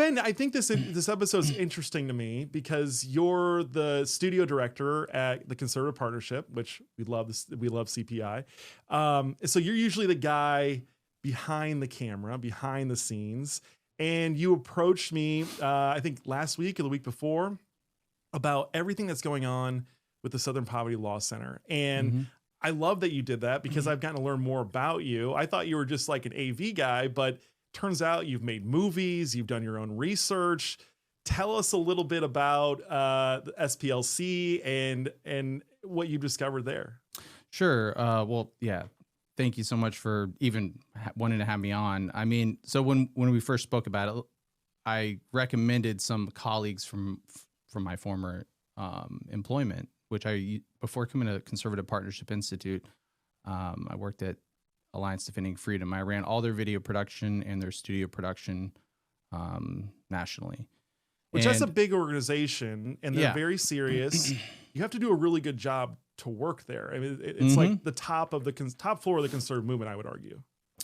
Ben, I think this episode is interesting to me because you're the studio director at the Conservative Partnership, which we love. We love CPI. So you're usually the guy behind the camera, behind the scenes, and you approached me, I think last week or the week before, about everything that's going on with the Southern Poverty Law Center. And I love that you did that because I've gotten to learn more about you. I thought you were just like an AV guy, but turns out you've made movies, you've done your own research. Tell us a little bit about the SPLC and what you discovered there. Sure. Well, yeah. Thank you so much for even wanting to have me on. I mean, so when we first spoke about it, I recommended some colleagues from my former employment, which before coming to Conservative Partnership Institute, I worked at Alliance Defending Freedom. I ran all their video production and their studio production nationally. That's a big organization, and they're very serious. You have to do a really good job to work there. I mean, it's like the top floor of the conservative movement, I would argue.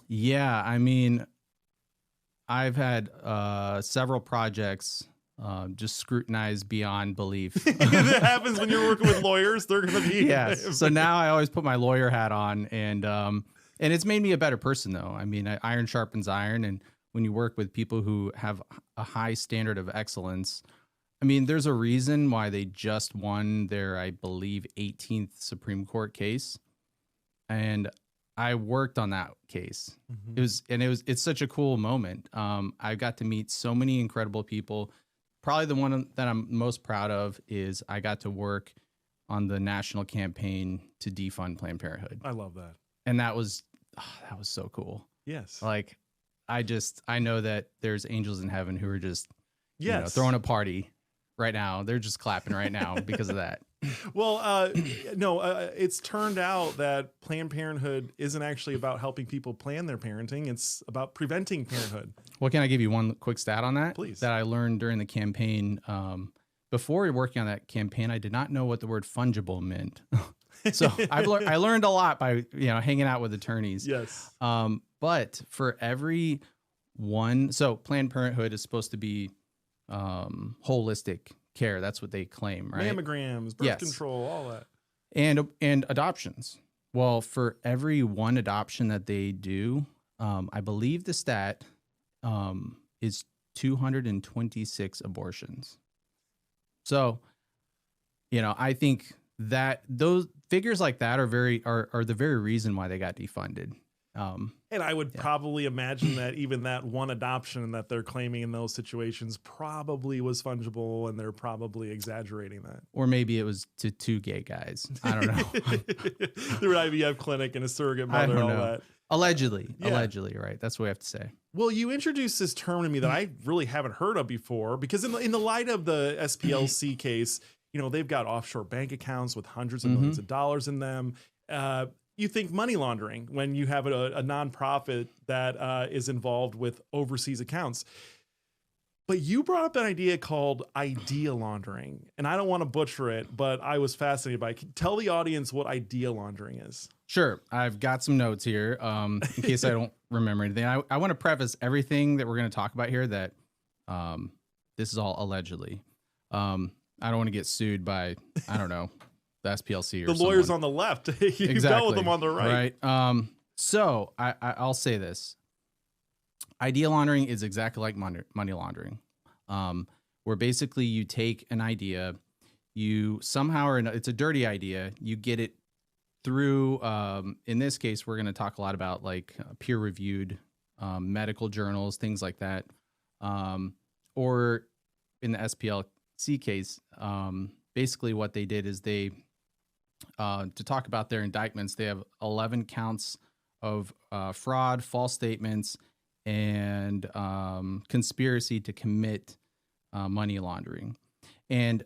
Yeah, I mean, I've had several projects just scrutinized beyond belief. It happens when you're working with lawyers. They're going to be So now I always put my lawyer hat on, and it's made me a better person, though. I mean, iron sharpens iron, and when you work with people who have a high standard of excellence, I mean, there's a reason why they just won their, I believe, 18th Supreme Court case, and I worked on that case. It's such a cool moment. I got to meet so many incredible people. Probably the one that I'm most proud of is I got to work on the national campaign to defund Planned Parenthood. I love that. And that was so cool. Yes. Like, I know that there's angels in heaven who are just throwing a party right now. They're just clapping right now because of that. Well, it's turned out that Planned Parenthood isn't actually about helping people plan their parenting. It's about preventing parenthood. Well, can I give you one quick stat on that? Please. That I learned during the campaign. Before working on that campaign, I did not know what the word fungible meant. So I learned a lot by hanging out with attorneys. Yes. But for every one, so Planned Parenthood is supposed to be holistic care. That's what they claim, right? Mammograms, birth control, all that. And adoptions. Well, for every one adoption that they do, I believe the stat is 226 abortions. So, I think that those figures like that are the very reason why they got defunded. And I would probably imagine that even that one adoption that they're claiming in those situations probably was fungible, and they're probably exaggerating that. Or maybe it was to two gay guys. I don't know. Through an IVF clinic and a surrogate mother and all that. Allegedly, right? That's what we have to say. Well, you introduced this term to me that I really haven't heard of before, because in the light of the SPLC case, they've got offshore bank accounts with hundreds of millions of dollars in them. You think money laundering when you have a nonprofit that is involved with overseas accounts. But you brought up an idea called idea laundering, and I don't want to butcher it, but I was fascinated by it. Tell the audience what idea laundering is. Sure. I've got some notes here in case I don't remember anything. I want to preface everything that we're going to talk about here that this is all allegedly. I don't want to get sued by, I don't know, the SPLC or the lawyers on the left. You dealt with them on the right. Right. So I'll say this. Idea laundering is exactly like money laundering, where basically you take an idea, you somehow it's a dirty idea, you get it through, in this case, we're going to talk a lot about like peer-reviewed medical journals, things like that. Or in the SPLC case, basically what they did is they, to talk about their indictments, they have 11 counts of fraud, false statements, and conspiracy to commit money laundering. And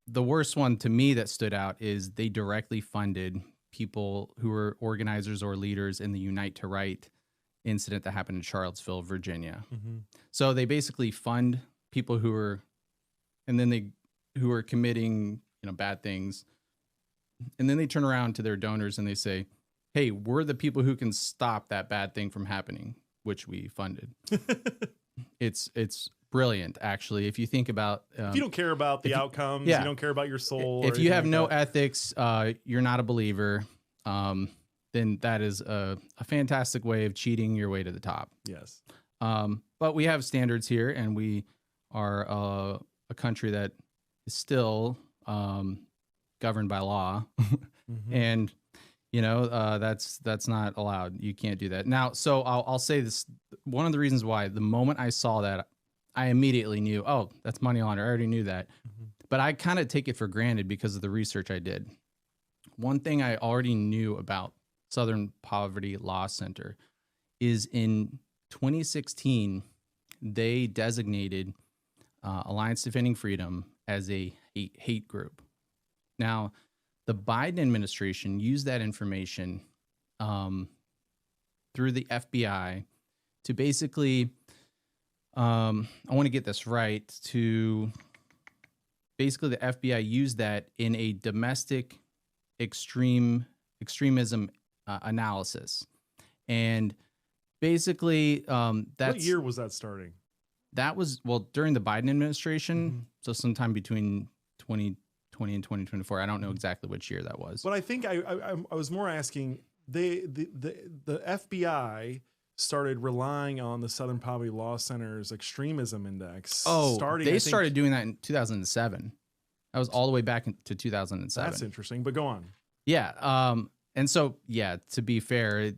the worst one to me that stood out is they directly funded people who were organizers or leaders in the Unite to Right incident that happened in Charlottesville, Virginia. So they basically fund people who are committing bad things, and then they turn around to their donors and they say, hey, we're the people who can stop that bad thing from happening, which we funded. It's brilliant, actually. If you think about, if you don't care about the outcomes, yeah. you don't care about your soul. If or you have anything no like that. ethics, you're not a believer. Then that is a fantastic way of cheating your way to the top. Yes. But we have standards here, and we are a country that is still governed by law, and that's not allowed. You can't do that. Now, so I'll say this: one of the reasons why, the moment I saw that, I immediately knew, oh, that's money laundering. I already knew that, but I kind of take it for granted because of the research I did. One thing I already knew about Southern Poverty Law Center is in 2016, they designated Alliance Defending Freedom as a hate group. Now, the Biden administration used that information through the FBI to basically, I want to get this right, to basically the FBI used that in a domestic extremism analysis. And basically, What year was that starting? That was, well, during the Biden administration, so sometime between 2020 and 2024. I don't know exactly which year that was. But I think I was more asking, the FBI started relying on the Southern Poverty Law Center's extremism index. They started doing that in 2007. That was all the way back to 2007. That's interesting, but go on. Yeah. And so, yeah, to be fair,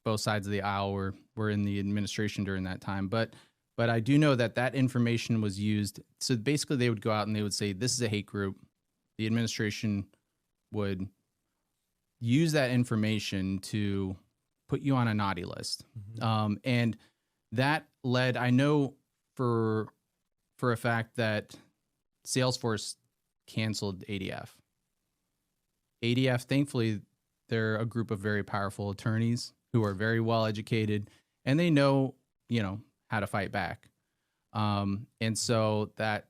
both sides of the aisle were in the administration during that time. But I do know that information was used. So basically they would go out and they would say, this is a hate group. The administration would use that information to put you on a naughty list. And that led, I know for a fact that Salesforce canceled ADF. ADF, thankfully, they're a group of very powerful attorneys who are very well educated, and they know, how to fight back. And so that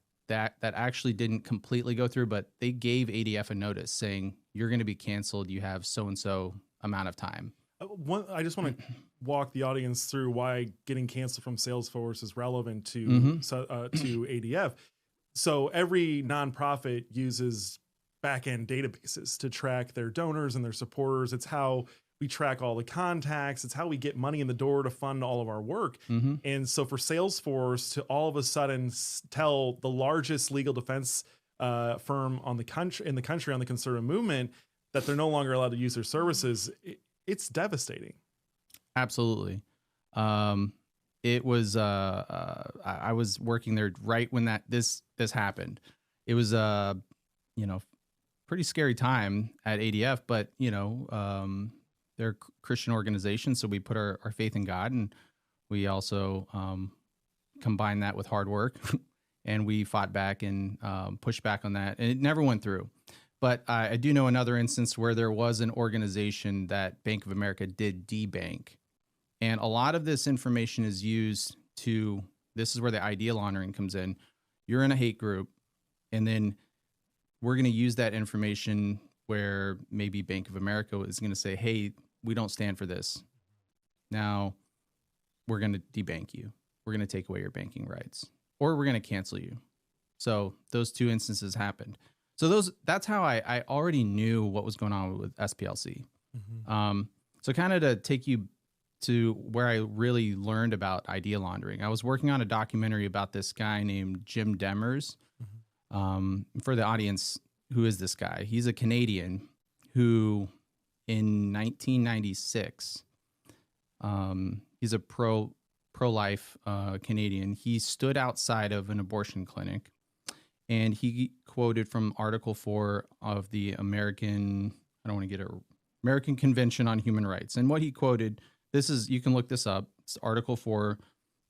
actually didn't completely go through, but they gave ADF a notice saying, you're going to be canceled. You have so-and-so amount of time. I just want to walk the audience through why getting canceled from Salesforce is relevant to ADF. So every nonprofit uses back-end databases to track their donors and their supporters. It's how we track all the contacts. It's how we get money in the door to fund all of our work. And so for Salesforce to all of a sudden tell the largest legal defense firm in the country on the conservative movement that they're no longer allowed to use their services, it's devastating. Absolutely. It was I was working there right when this happened. It was pretty scary time at ADF, but they're a Christian organization, so we put our faith in God, and we also combined that with hard work, and we fought back and pushed back on that, and it never went through. But I do know another instance where there was an organization that Bank of America did debank. And a lot of this information is used to, this is where the idea laundering comes in. You're in a hate group, and then we're going to use that information where maybe Bank of America is going to say, hey, we don't stand for this. Now we're going to debank you. We're going to take away your banking rights, or we're going to cancel you. So those two instances happened. So that's how I already knew what was going on with SPLC. So kind of to take you to where I really learned about idea laundering, I was working on a documentary about this guy named Jim Demers. For the audience, who is this guy? He's a Canadian who in 1996, he's a pro-life Canadian. He stood outside of an abortion clinic, and he quoted from Article 4 of the American Convention on Human Rights. And what he quoted, you can look this up, it's Article 4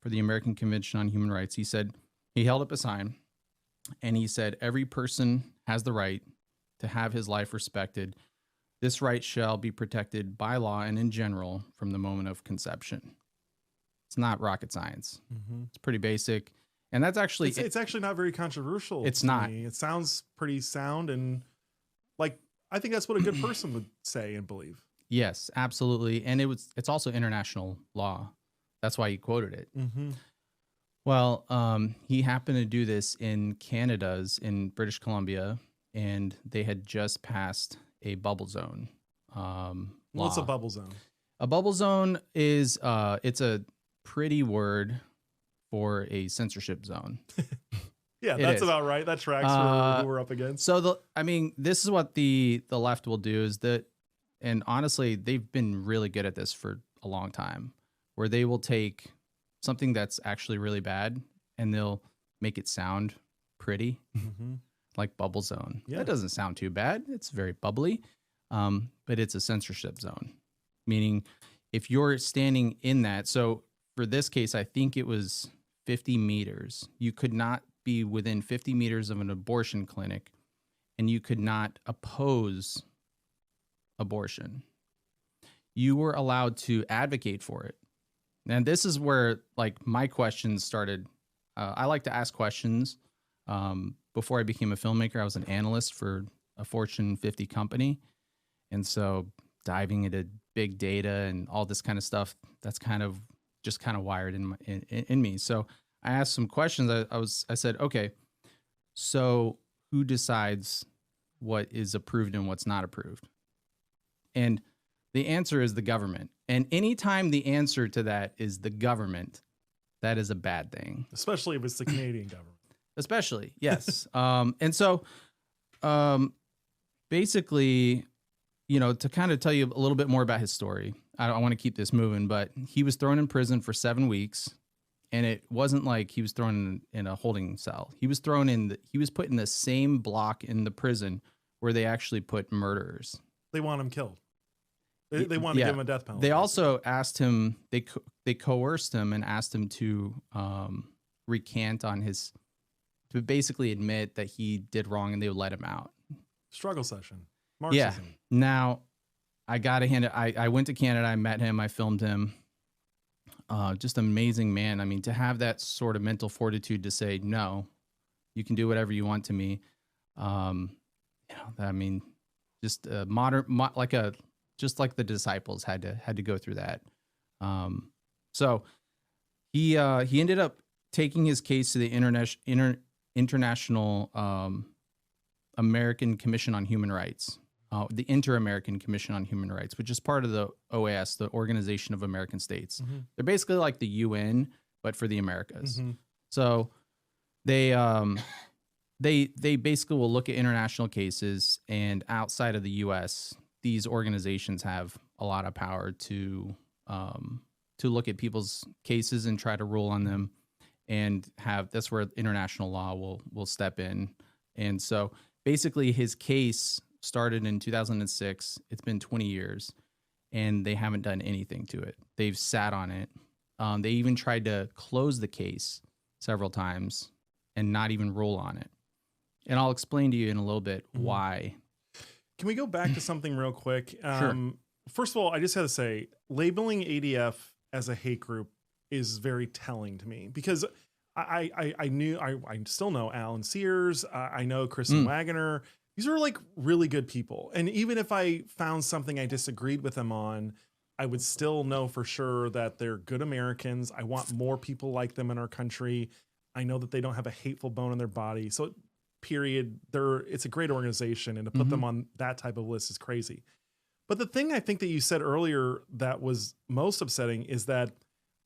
for the American Convention on Human Rights. He held up a sign, and he said, every person has the right to have his life respected. This right shall be protected by law and in general from the moment of conception. It's not rocket science. It's pretty basic. And that's actually... It's actually not very controversial. It's not. Me. It sounds pretty sound, and I think that's what a good person would say and believe. Yes, absolutely. And it's also international law. That's why he quoted it. Well, he happened to do this in in British Columbia, and they had just passed a bubble zone What's a law. bubble zone? A bubble zone is it's a pretty word for a censorship zone. Yeah, It that's is. about right. That tracks for who we're up against. So this is what the left will do is that, and honestly, they've been really good at this for a long time, where they will take something that's actually really bad and they'll make it sound pretty, like bubble zone. Yeah. That doesn't sound too bad. It's very bubbly, but it's a censorship zone, meaning if you're standing in that. So for this case, I think it was 50 meters. You could not be within 50 meters of an abortion clinic, and you could not oppose abortion. You were allowed to advocate for it. And this is where like my questions started. I like to ask questions. Before I became a filmmaker, I was an analyst for a Fortune 50 company. And so diving into big data and all this kind of stuff, that's kind of wired in me. So I asked some questions. I said, okay, so who decides what is approved and what's not approved? And the answer is the government. And anytime the answer to that is the government, that is a bad thing. Especially if it's the Canadian government. Especially, yes. And so basically, to kind of tell you a little bit more about his story, I want to keep this moving, but he was thrown in prison for 7 weeks. And it wasn't like he was thrown in a holding cell. He was he was put in the same block in the prison where they actually put murderers. They want him killed. They want to give him a death penalty. They also asked him, they coerced him and asked him to recant on to basically admit that he did wrong, and they would let him out. Struggle session. Marxism. Yeah. Now, I got to hand it. I went to Canada. I met him. I filmed him. Just amazing man. I mean, to have that sort of mental fortitude to say, no, you can do whatever you want to me. I mean, just just like the disciples had to go through that. So he ended up taking his case to the International American Commission on Human Rights, the Inter-American Commission on Human Rights, which is part of the OAS, the Organization of American States. Mm-hmm. They're basically like the UN, but for the Americas. Mm-hmm. So they basically will look at international cases, and outside of the U.S., these organizations have a lot of power to look at people's cases and try to rule on them, and that's where international law will step in. And so basically his case started in 2006. It's been 20 years, and they haven't done anything to it. They've sat on it. They even tried to close the case several times and not even rule on it. And I'll explain to you in a little bit why. Can we go back to something real quick? Sure. First of all, I just had to say, labeling ADF as a hate group is very telling to me, because I still know Alan Sears. I know Kristen Wagoner. These are like really good people. And even if I found something I disagreed with them on, I would still know for sure that they're good Americans. I want more people like them in our country. I know that they don't have a hateful bone in their body. So period, it's a great organization, and to put them on that type of list is crazy. But the thing I think that you said earlier that was most upsetting is that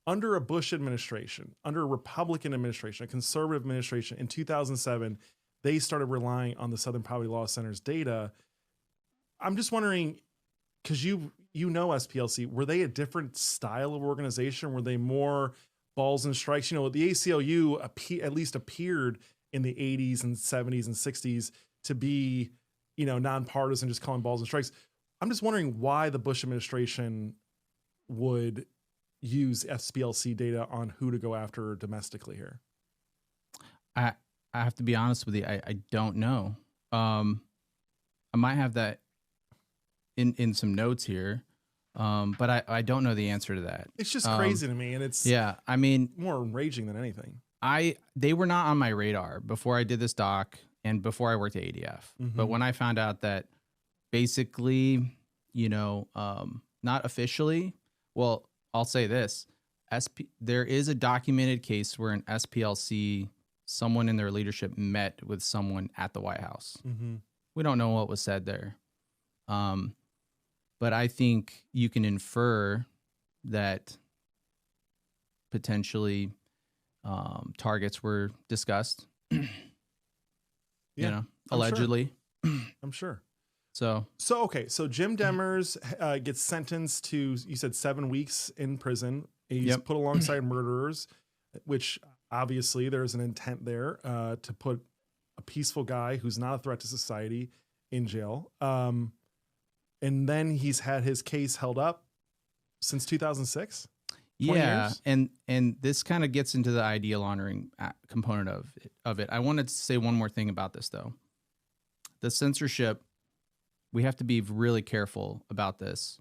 under a Bush administration, under a Republican administration, a conservative administration in 2007, they started relying on the Southern Poverty Law Center's data. I'm just wondering, because you know SPLC, were they a different style of organization? Were they more balls and strikes? The ACLU at least appeared in the 80s and 70s and 60s to be, nonpartisan, just calling balls and strikes. I'm just wondering why the Bush administration would use SPLC data on who to go after domestically here. I have to be honest with you. I don't know. I might have that in some notes here, but I don't know the answer to that. It's just crazy to me, and it's I mean, more enraging than anything. They were not on my radar before I did this doc and before I worked at ADF. But when I found out that basically, not officially, well, I'll say this. There is a documented case where an SPLC, someone in their leadership met with someone at the White House. Mm-hmm. We don't know what was said there. But I think you can infer that potentially targets were discussed, Yeah, allegedly. I'm sure. So Okay. So Jim Demers gets sentenced to, you said 7 weeks in prison. He's put alongside murderers, which obviously there's an intent there to put a peaceful guy who's not a threat to society in jail. And then he's had his case held up since 2006. yeah, years? and this kind of gets into the ID laundering component of it. I wanted to say one more thing about this though. The censorship, we have to be really careful about this.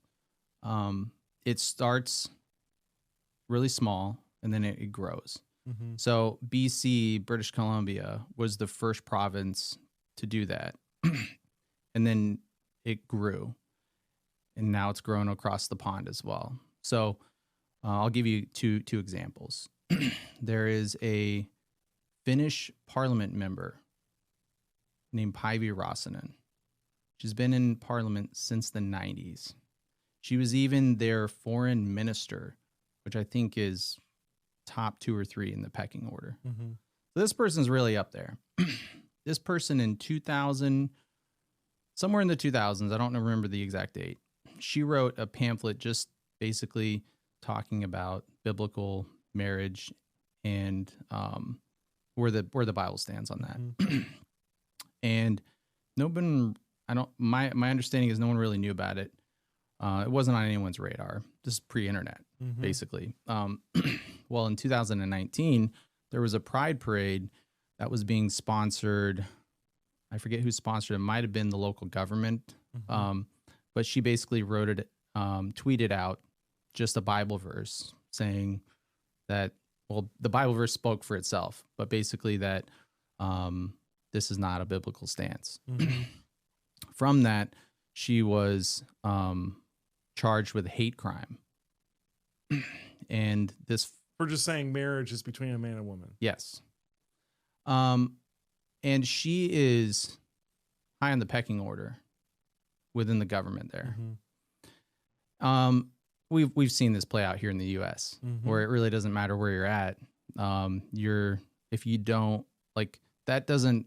It starts really small and then it grows. Mm-hmm. So BC, British Columbia, was the first province to do that. And then it grew. And now it's grown across the pond as well. So I'll give you two examples. There is a Finnish parliament member named Päivi Räsänen. She's been in parliament since the 90s. She was even their foreign minister, which I think is top 2 or 3 in the pecking order. Mm-hmm. So this person's really up there. This person in 2000, somewhere in the 2000s, I don't remember the exact date, she wrote a pamphlet just basically talking about biblical marriage and where the Bible stands on that. Mm-hmm. And my understanding is no one really knew about it. It wasn't on anyone's radar. This is pre-internet, Mm-hmm. basically. Well, in 2019, there was a pride parade that was being sponsored. I forget who sponsored it. It might have been the local government. Mm-hmm. But she basically wrote it, tweeted out just a Bible verse saying that, well, the Bible verse spoke for itself, but basically that this is not a biblical stance. Mm-hmm. From that, she was charged with hate crime. And this... For just saying marriage is between a man and a woman. Yes. And she is high on the pecking order within the government there. Mm-hmm. We've seen this play out here in the U.S. Mm-hmm. where it really doesn't matter where you're at. If you don't like, that doesn't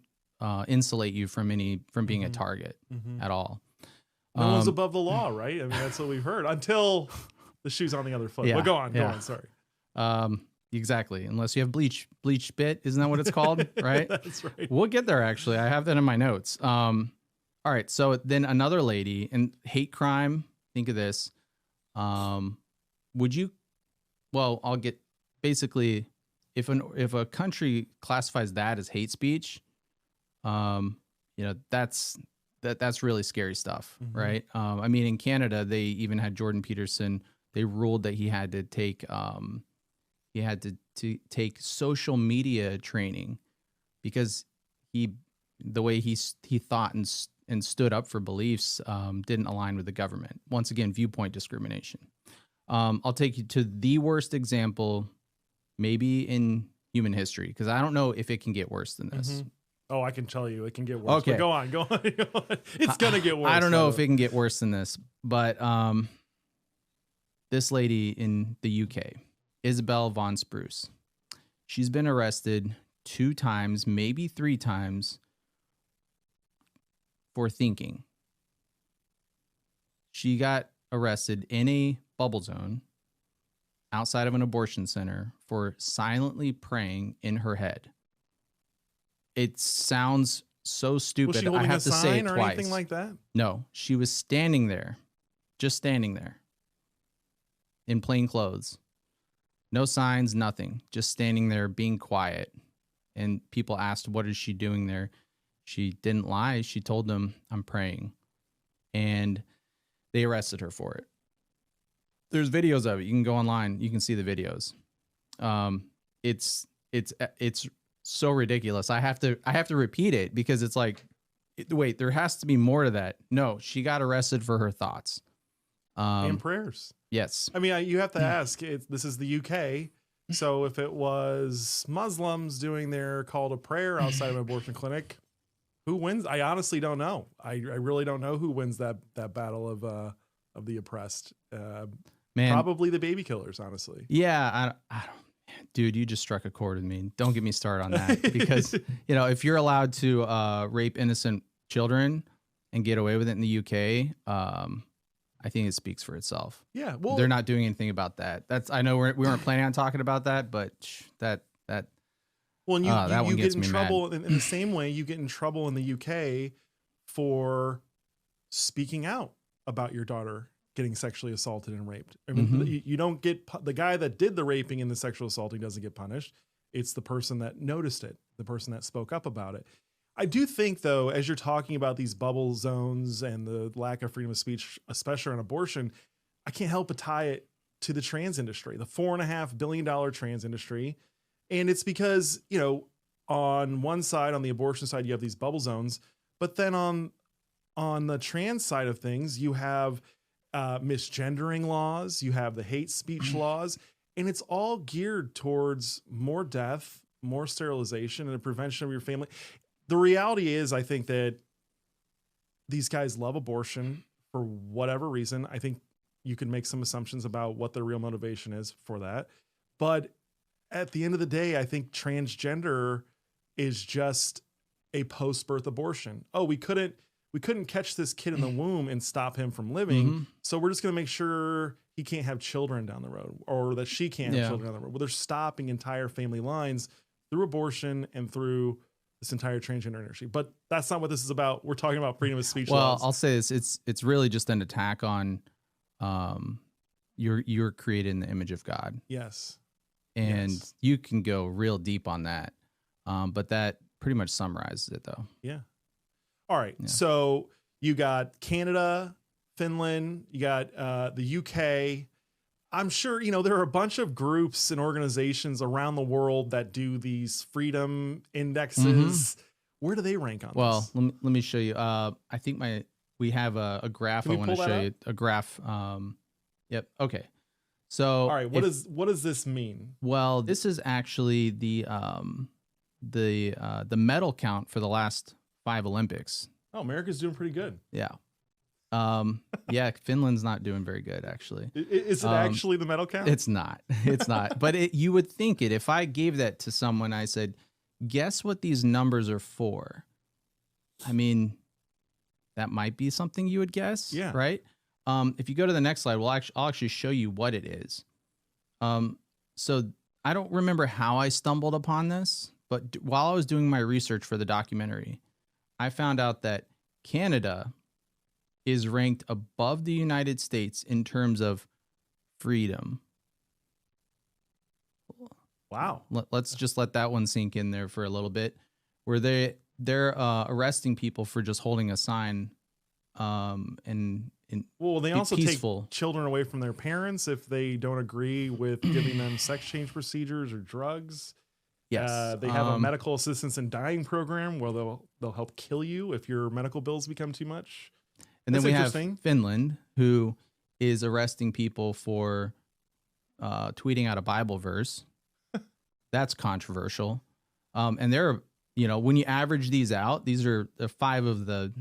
insulate you from being Mm-hmm. a target Mm-hmm. at all. No one's above the law, right? I mean, that's what we've heard until the shoe's on the other foot. Yeah, But go on. Sorry. Exactly. Unless you have bleach bit, isn't that what it's called? Right. That's right. We'll get there. Actually, I have that in my notes. All right. So then another lady and hate crime. Think of this. Would you? Well, I'll get basically if a country classifies that as hate speech, that's really scary stuff, Mm-hmm. right? I mean, in Canada, they even had Jordan Peterson. They ruled that he had to take to take social media training because the way he thought and stood up for beliefs didn't align with the government. Once again, viewpoint discrimination. I'll take you to the worst example, maybe in human history, because I don't know if it can get worse than this. Mm-hmm. Oh, I can tell you it can get worse. Okay. But go on. It's going to get worse. I don't know if it can get worse than this, but this lady in the UK, Isabel von Spruce, she's been arrested 2 times, maybe 3 times for thinking. She got arrested in a bubble zone outside of an abortion center for silently praying in her head. It sounds so stupid. Was she holding I have a to sign say it or twice. anything like that? No, she was standing there, just standing there in plain clothes. No signs, nothing. Just standing there being quiet. And people asked, what is she doing there? She didn't lie. She told them, I'm praying. And they arrested her for it. There's videos of it. You can go online. You can see the videos. It's so ridiculous. I have to repeat it because it's like, wait, there has to be more to that. No, she got arrested for her thoughts. And prayers. Yes. I mean, you have to ask, this is the UK. So if it was Muslims doing their call to prayer outside of an abortion clinic, who wins? I honestly don't know. I really don't know who wins that battle of the oppressed. Man, probably the baby killers, honestly. Yeah, I don't, dude, you just struck a chord with me. Don't get me started on that because if you're allowed to rape innocent children and get away with it in the UK, I think it speaks for itself. Yeah, well, they're not doing anything about that. I know we weren't planning on talking about that, but that. Well, and you get in trouble in the same way you get in trouble in the UK for speaking out about your daughter getting sexually assaulted and raped. I mean, you don't get the guy that did the raping and the sexual assaulting doesn't get punished. It's the person that noticed it, the person that spoke up about it. I do think, though, as you're talking about these bubble zones and the lack of freedom of speech, especially on abortion, I can't help but tie it to the trans industry, the $4.5 billion trans industry. And it's because, on one side, on the abortion side, you have these bubble zones, but then on the trans side of things, you have misgendering laws, you have the hate speech laws, and it's all geared towards more death, more sterilization, and the prevention of your family. The reality is, I think that these guys love abortion for whatever reason. I think you can make some assumptions about what their real motivation is for that. But at the end of the day, I think transgender is just a post-birth abortion. Oh, we couldn't catch this kid in the womb and stop him from living. So we're just going to make sure he can't have children down the road, or that she can't have children down the road. Well, they're stopping entire family lines through abortion and through this entire transgender industry. But that's not what this is about. We're talking about freedom of speech laws. I'll say this. It's really just an attack on you're created in the image of God. Yes. And you can go real deep on that. But that pretty much summarizes it, though. Yeah. All right. Yeah. So you got Canada, Finland, you got the UK. I'm sure, there are a bunch of groups and organizations around the world that do these freedom indexes. Where do they rank on this? Well, let me show you. I think we have a graph. I want to show you a graph. Yep. Okay. So all right, what does this mean? Well, this is actually the medal count for the last 5 Olympics. Oh, America's doing pretty good. Yeah. Yeah, Finland's not doing very good, actually. Is it actually the medal count? It's not. It's not. But you would think it. If I gave that to someone, I said, guess what these numbers are for? I mean, that might be something you would guess. Yeah. Right? If you go to the next slide, I'll actually show you what it is. So I don't remember how I stumbled upon this, but while I was doing my research for the documentary, I found out that Canada is ranked above the United States in terms of freedom. Wow. Let's just let that one sink in there for a little bit, where they're arresting people for just holding a sign. Well, they also peaceful. Take children away from their parents if they don't agree with giving them sex change procedures or drugs. Yes. They have a medical assistance in dying program where they'll help kill you if your medical bills become too much. And then we have Finland, who is arresting people for tweeting out a Bible verse. That's controversial. And they're, when you average these out, these are 5 of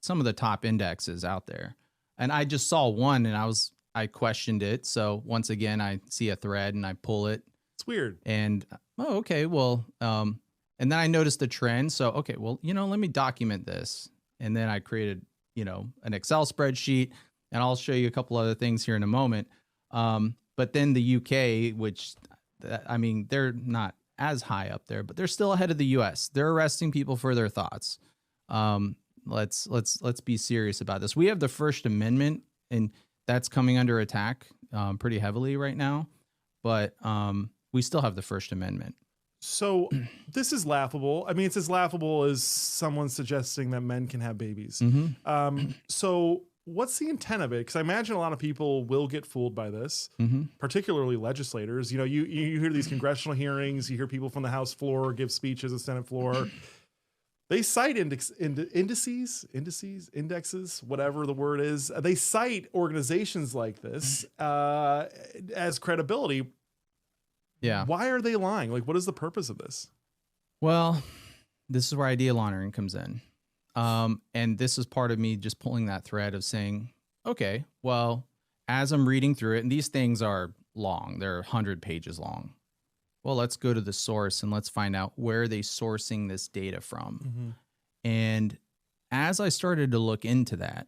some of the top indexes out there. And I just saw one and I questioned it. So once again, I see a thread and I pull it. It's weird. And, okay, well, and then I noticed the trend. So, okay, well, let me document this. And then I created, an Excel spreadsheet, and I'll show you a couple other things here in a moment. But then the UK, which, they're not as high up there, but they're still ahead of the US. They're arresting people for their thoughts. Let's be serious about this. We have the First Amendment, and that's coming under attack pretty heavily right now. But we still have the First Amendment. So this is laughable. I mean, it's as laughable as someone suggesting that men can have babies. So what's the intent of it? Because I imagine a lot of people will get fooled by this, particularly legislators. You hear these congressional hearings, you hear people from the House floor give speeches, the Senate floor. They cite indexes, whatever the word is. They cite organizations like this as credibility. Yeah. Why are they lying? Like, what is the purpose of this? Well, this is where idea laundering comes in. And this is part of me just pulling that thread of saying, okay, well, as I'm reading through it, and these things are long, they're 100 pages long. Well, let's go to the source and let's find out where are they sourcing this data from. Mm-hmm. And as I started to look into that,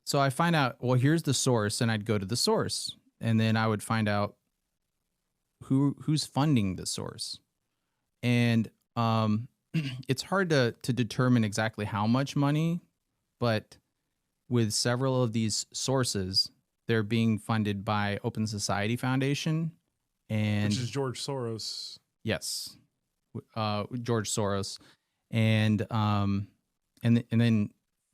so I find out, well, here's the source, and I'd go to the source, and then I would find out who's funding the source. And it's hard to determine exactly how much money, but with several of these sources, they're being funded by Open Society Foundation. And which is George Soros. Yes, George Soros, and then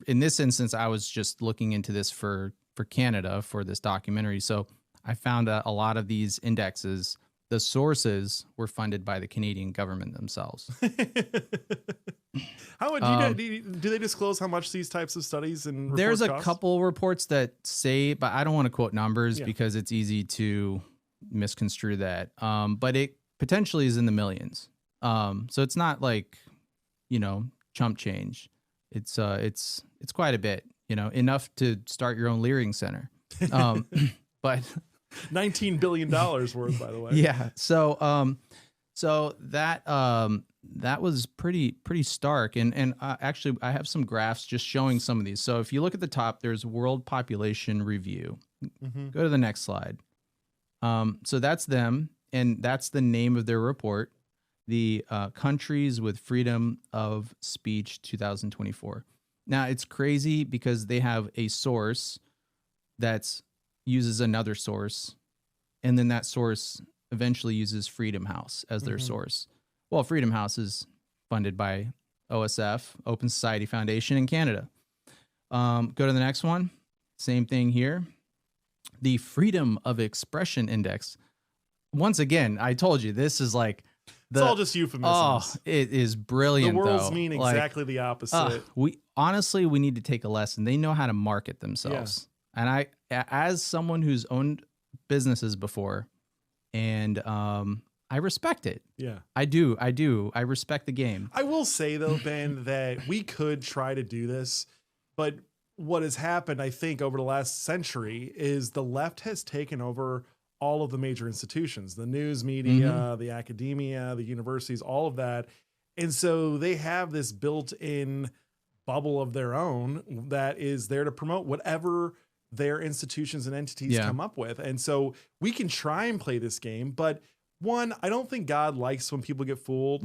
in this instance, I was just looking into this for Canada for this documentary. So I found a lot of these indexes, the sources were funded by the Canadian government themselves. How do they disclose how much these types of studies and there's a cost? couple reports that say, but I don't want to quote numbers because it's easy to misconstrue that. But it potentially is in the millions. So it's not like, chump change. It's quite a bit, enough to start your own Leering Center. But $19 billion worth, by the way. Yeah. So that was pretty stark. And actually I have some graphs just showing some of these. So if you look at the top, there's World Population Review. Mm-hmm. Go to the next slide. So that's them, and that's the name of their report, the Countries with Freedom of Speech 2024. Now, it's crazy because they have a source that uses another source, and then that source eventually uses Freedom House as their source. Well, Freedom House is funded by OSF, Open Society Foundation in Canada. Go to the next one. Same thing here. The Freedom of Expression Index. Once again, I told you, this is like it's all just euphemisms. Oh, it is brilliant. The worlds though. mean exactly the opposite. We need to take a lesson. They know how to market themselves. Yeah. And as someone who's owned businesses before, and I respect it. Yeah, I do. I respect the game. I will say though, Ben, that we could try to do this, but what has happened, I think, over the last century is the left has taken over all of the major institutions, the news media, the academia, the universities, all of that. And so they have this built-in bubble of their own that is there to promote whatever their institutions and entities come up with. And so we can try and play this game, but one, I don't think God likes when people get fooled.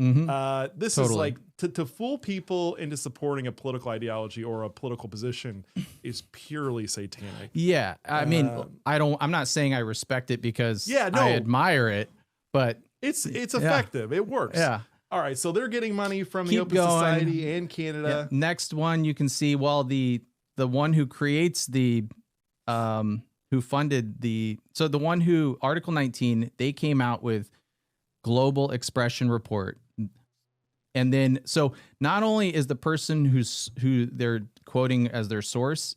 This is like to fool people into supporting a political ideology or a political position is purely satanic. Yeah. I mean, I'm not saying I respect it because I admire it, but it's effective. It works. Yeah. All right. So they're getting money from the Open Society and Canada. Yeah. Next one, you can see, well, the one who creates the, who funded the one who Article 19, they came out with Global Expression Report. And then, so not only is the person who they're quoting as their source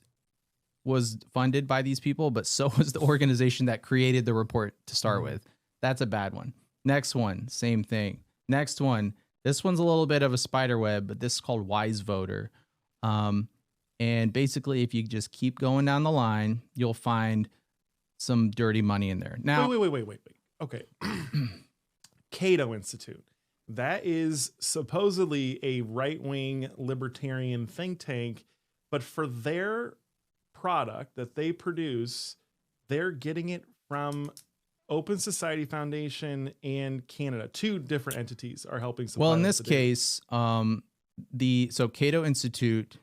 was funded by these people, but so was the organization that created the report to start with. That's a bad one. Next one, same thing. Next one, this one's a little bit of a spider web, but this is called Wise Voter. And basically, if you just keep going down the line, you'll find some dirty money in there. Now, wait. Okay. Cato Institute. That is supposedly a right-wing libertarian think tank, but for their product that they produce, they're getting it from Open Society Foundation and Canada. Two different entities are helping supply. Well, in this case, Cato Institute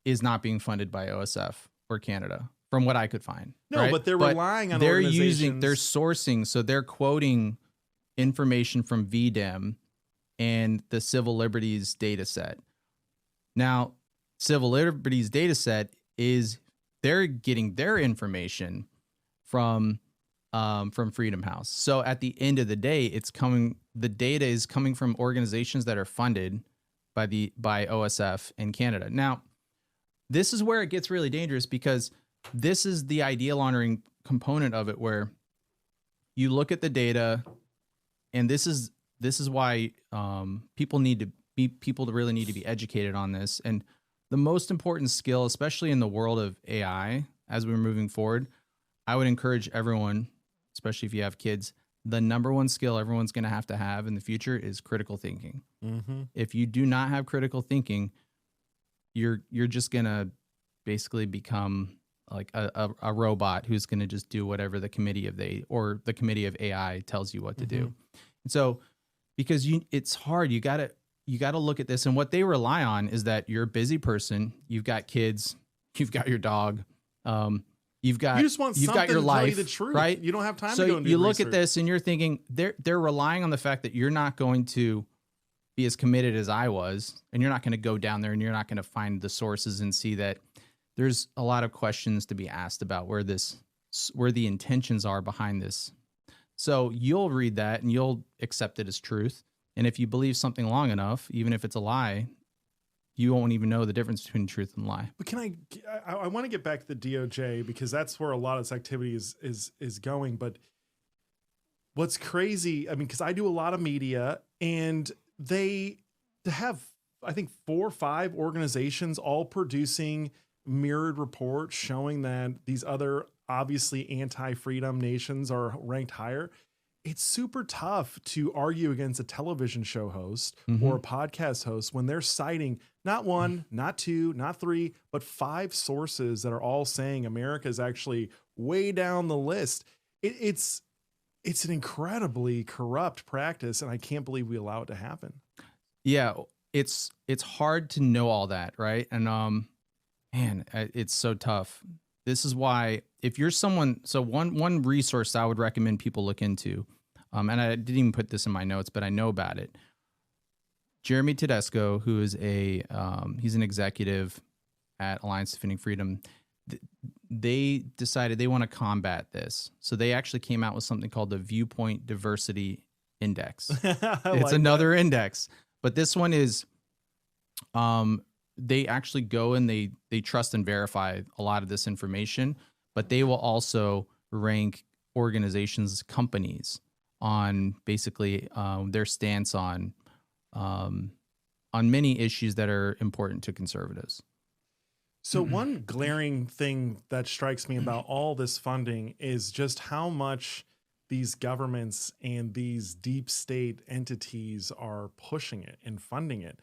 is not being funded by OSF or Canada, from what I could find. No, right? But they're relying on they're sourcing, so they're quoting information from VDEM and the Civil Liberties data set. Now, Civil Liberties data set is they're getting their information from Freedom House. So at the end of the day, the data is coming from organizations that are funded by OSF in Canada. Now, this is where it gets really dangerous, because this is the idea laundering component of it, where you look at the data, and this is why people really need to be educated on this. And the most important skill, especially in the world of AI, as we're moving forward, I would encourage everyone, especially if you have kids, the number one skill everyone's going to have in the future is critical thinking. Mm-hmm. If you do not have critical thinking, you're just going to basically become like a robot who's going to just do whatever the committee of AI tells you what to do. And so, because it's hard, you got to look at this, and what they rely on is that you're a busy person, you've got kids, you've got your dog, you just want something your life, to tell you the truth, right? You don't have time so to go and do you look research. at this and you're thinking they're relying on the fact that you're not going to be as committed as I was, and you're not going to go down there and you're not going to find the sources and see that there's a lot of questions to be asked about where the intentions are behind this. So you'll read that and you'll accept it as truth. And if you believe something long enough, even if it's a lie, you won't even know the difference between truth and lie. But I want to get back to the DOJ, because that's where a lot of this activity is going. But what's crazy, I mean, because I do a lot of media, and they have, I think, 4 or 5 organizations all producing mirrored reports showing that these other obviously anti-freedom nations are ranked higher. It's super tough to argue against a television show host or a podcast host when they're citing not 1, not 2, not 3, but 5 sources that are all saying America is actually way down the list. It's an incredibly corrupt practice, and I can't believe we allow it to happen. Yeah, it's hard to know all that, right? And man, it's so tough. This is why, if you're someone, so one resource I would recommend people look into, and I didn't even put this in my notes, but I know about it. Jeremy Tedesco, who is he's an executive at Alliance Defending Freedom, they decided they want to combat this. So they actually came out with something called the Viewpoint Diversity Index. It's another index, but this one is, they actually go and they trust and verify a lot of this information, but they will also rank organizations, companies on basically their stance on many issues that are important to conservatives. So one glaring thing that strikes me about all this funding is just how much these governments and these deep state entities are pushing it and funding it.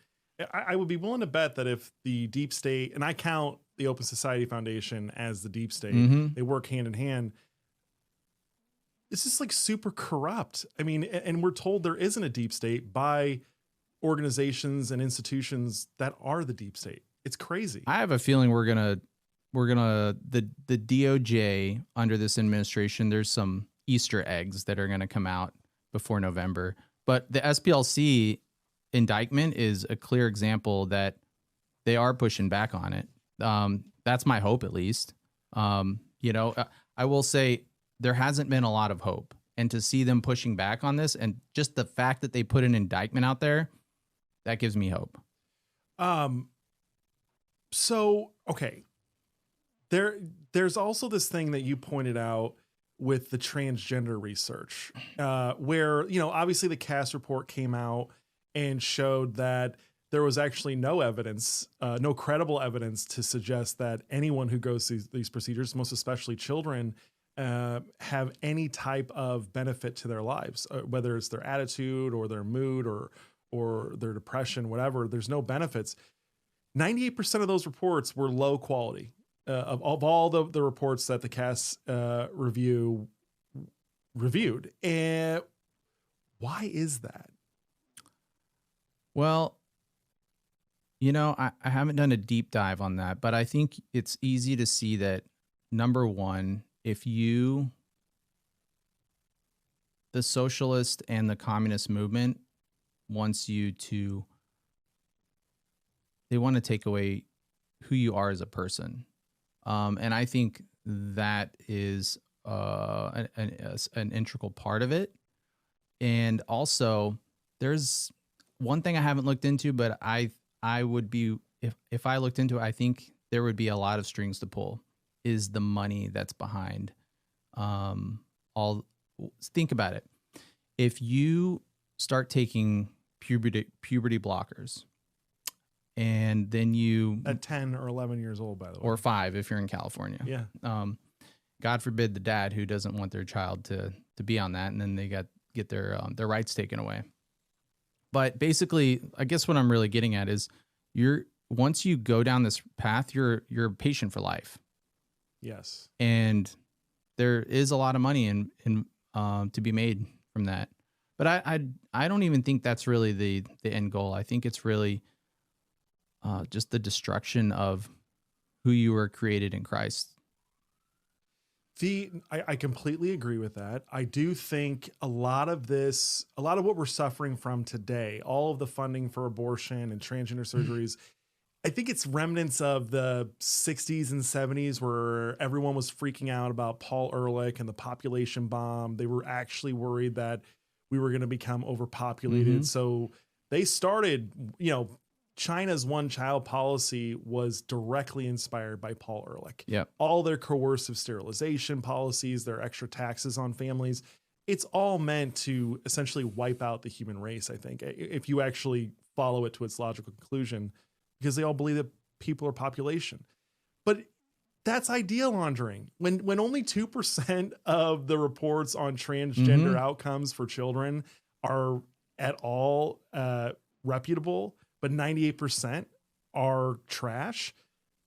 I would be willing to bet that if the deep state, and I count the Open Society Foundation as the deep state, they work hand in hand. It's just like super corrupt. I mean, and we're told there isn't a deep state by organizations and institutions that are the deep state. It's crazy. I have a feeling we're gonna the DOJ under this administration, there's some Easter eggs that are gonna come out before November. But the SPLC indictment is a clear example that they are pushing back on it. That's my hope, at least. I will say there hasn't been a lot of hope, and to see them pushing back on this, and just the fact that they put an indictment out there, that gives me hope. So, okay, there's also this thing that you pointed out with the transgender research, where, obviously the Cass report came out and showed that there was actually no evidence, no credible evidence to suggest that anyone who goes through these procedures, most especially children, have any type of benefit to their lives, whether it's their attitude or their mood or their depression, whatever. There's no benefits. 98% of those reports were low quality. Of all the reports that the Cass reviewed. And why is that? Well, I haven't done a deep dive on that, but I think it's easy to see that, number one, the socialist and the communist movement wants you to, they want to take away who you are as a person. And I think that is an integral part of it. And also, there's one thing I haven't looked into, but I I would be, if I looked into it, I think there would be a lot of strings to pull, is the money that's behind all. Think about it. If you start taking puberty blockers, and then you at 10 or 11 years old, by the way, or 5 if you're in California. Yeah. God forbid the dad who doesn't want their child to be on that, and then they get their rights taken away. But basically, I guess what I'm really getting at is once you go down this path, you're a patient for life. Yes. And there is a lot of money in to be made from that. But I don't even think that's really the end goal. I think it's really just the destruction of who you were created in Christ. I completely agree with that. I do think a lot of what we're suffering from today, all of the funding for abortion and transgender surgeries, I think it's remnants of the 60s and 70s where everyone was freaking out about Paul Ehrlich and the population bomb. They were actually worried that we were going to become overpopulated. Mm-hmm. So they started, China's one-child policy was directly inspired by Paul Ehrlich. Yep. All their coercive sterilization policies, their extra taxes on families, it's all meant to essentially wipe out the human race, I think, if you actually follow it to its logical conclusion, because they all believe that people are population. But that's idea laundering. When only 2% of the reports on transgender outcomes for children are at all reputable, but 98% are trash,